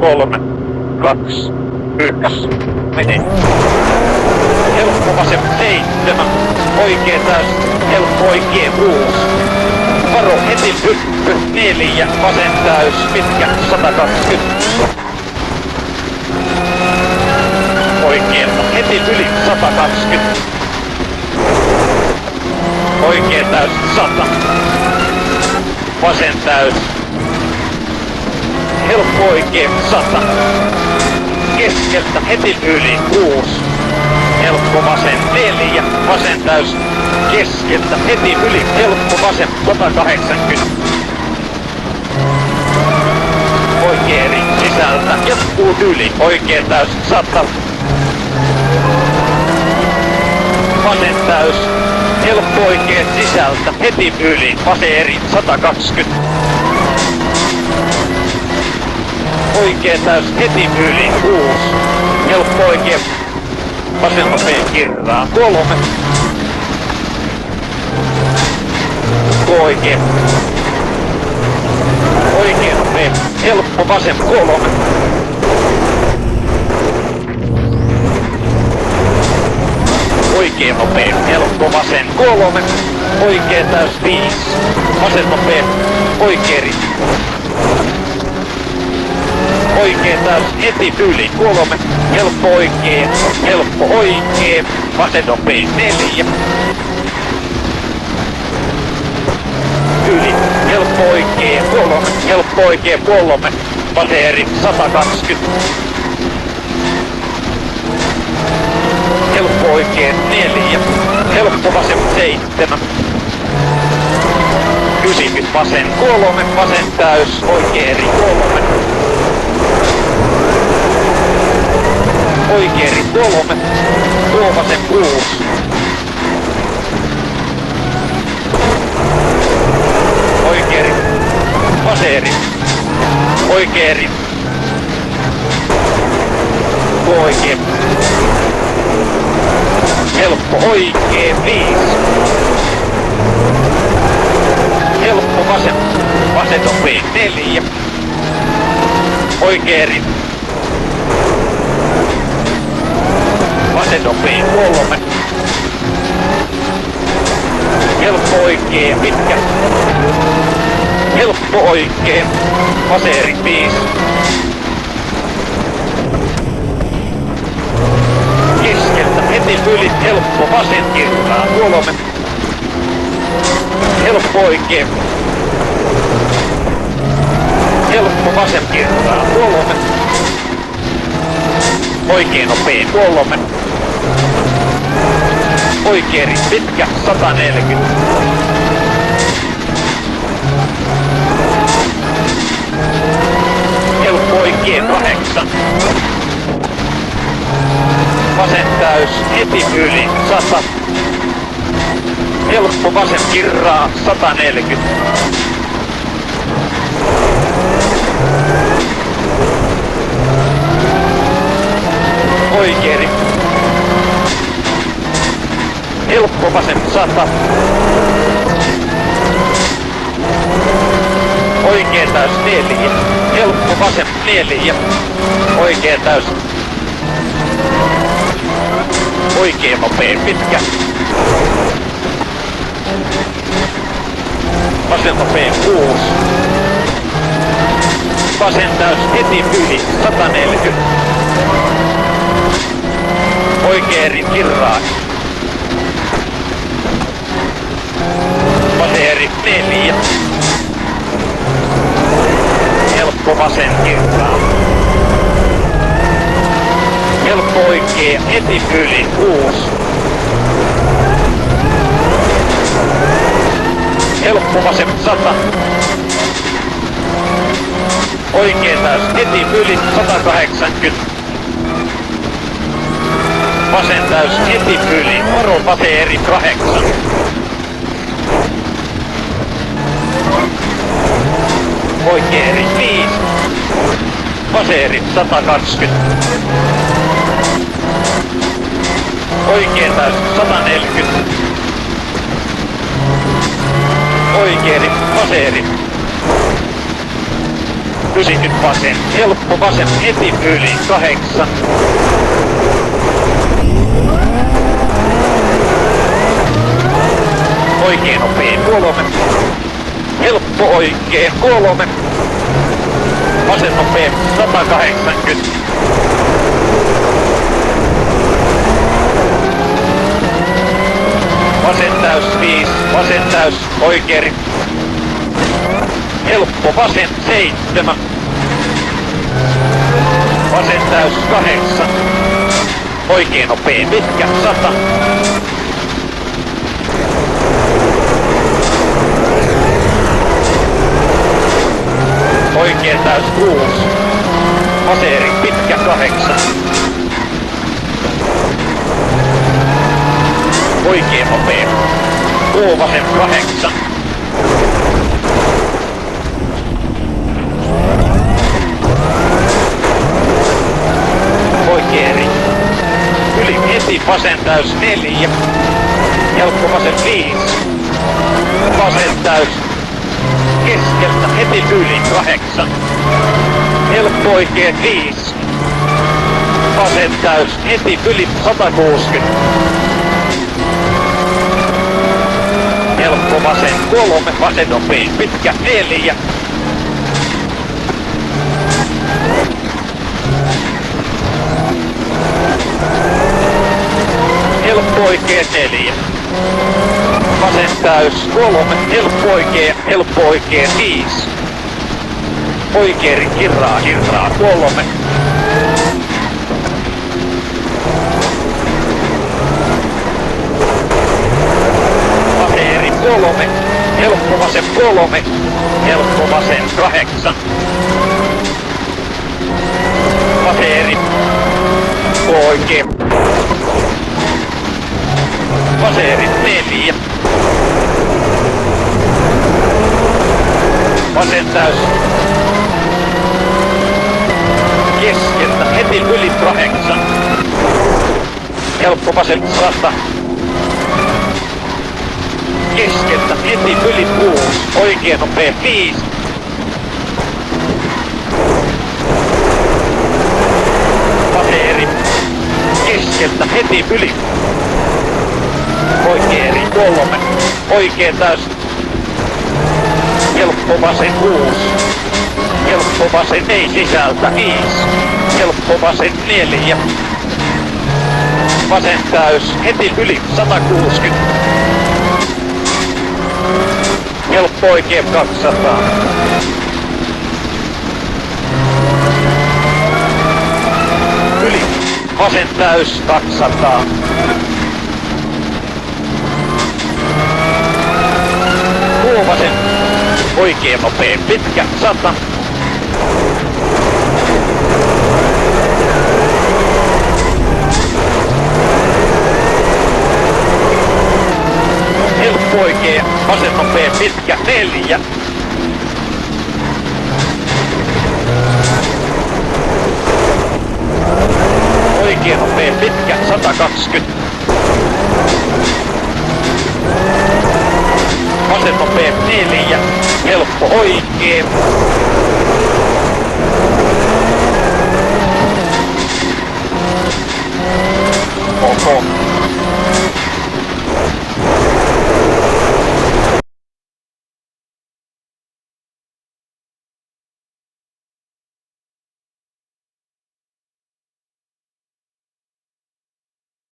3, 2, 1. Mene. Helppo vasen 7. Oikee täys. Helppo oikee 6. Varo heti hyppy 4. Vasen täys. Pitkä 120. Oikeelta heti yli 120. Oikee täys 100. Vasen täys. Helppo oikee 100. Keskeltä heti yli 6. Helppo vasen 4. Vasen täys. Keskeltä heti yli. Helppo vasen 180. Oikee eri sisältä. Jatkuu yli. Oikee täys 100. Vasen täys. Helppo oikee sisältä. Heti yli. Vasen eri 120. Oikee täys heti yli 6. Helppo oikee. Vasen nopea kirraa 3. Oikee. Oikee nopea. Helppo vasen 3. Oikee nopea. Helppo vasen 3. Oikee täys 5. Vasen nopea. Oikee ri. Oikee täys heti yli 3. Helppo oikee. Helppo oikee. Vasen nopea 4. Yli. Helppo oikee 3. Helppo oikee 3. Vasen eri 120. Helppo oikee 4. Helppo vasen 7. 90 vasen 3. Vasen täys. Oikee eri 3. Oikee eri 3. Tuo vasen 6. Oikee eri. Vasen eri. Oikee eri. Tuo oikee. Helppo oikee 5. Helppo vasen. Vasen nopea 4. Oikee eri. Vasen nopea 3. Helppo oikee pitkä. Helppo oikee. Vasen eri 5. Keskeltä heti yli. Helppo vasen kirraa 3. Helppo oikee. Helppo vasen kirraa 3. Oikee nopea 3. Oikee eri pitkä 140. Helppo oikee 8. Vasen täys heti yli 100. Helppo vasen kirraa 140. Oikee eri. Helppo vasen 100. Oikee täys 4. Helppo vasen 4. Oikee täys. Oikee nopea pitkä. Vasen nopea 6. Vasen täys heti yli 140. Oikee eri kirraa. Vasen eri 4. Helppo vasen kirraa. Helppo oikee heti yli 6. Helppo vasen 100. Oikee täys heti yli 180. Vasen täys heti yli. Varo vasen eri 8. Oikee eri 5. Vasen eri 120. Oikee täys 140. Oikee eri, vasen eri. Pysi nyt vasen. Helppo vasen heti yli 8. Oikein nopea 3. Helppo oikein 3. Vasen nopea 180. Vasen täys 5. Vasen täys oikein. Helppo vasen 7. Vasen täys 8. Oikein nopea pitkä 100. Oikein täys 6. Vaseeri pitkä 8. Oikein nopea. Vasen 8. Oikein yli heti vasen täys 4. Helppo vasen 5. Vasen täys keskeltä heti yli 8. Helppo oikein 5. Vasen täys heti yli 160. Helppo vasen 3. Vasen nopea pitkä 4. Helppo oikein 4. Vasen täys 3. Helppo oikein 5. Oikein kirraa 3. Vaseeri 3. Helppo vasen 3. Helppo vasen 8. Vaseeri oikein. Vaseeri 4. Vasen täys. Keskeltä heti yli 8. Helppo vasen 100. Keskeltä heti yli 6. Oikein nopea 5. Vaseeri. Keskeltä heti yli. Oikein 3. Oikein täys. Helppo vasen 6. Helppo vasen ei sisältä 5. Helppo vasen 4. Vasen täys heti yli 160. Helppo oikein 200. Yli. Vasen täys 200. Vasen oikein nopea pitkä 100. Helppo oikein vasen nopea pitkä 4. Oikein nopea pitkä 120. Vasen nopea 4. Helppo oikein. Oho.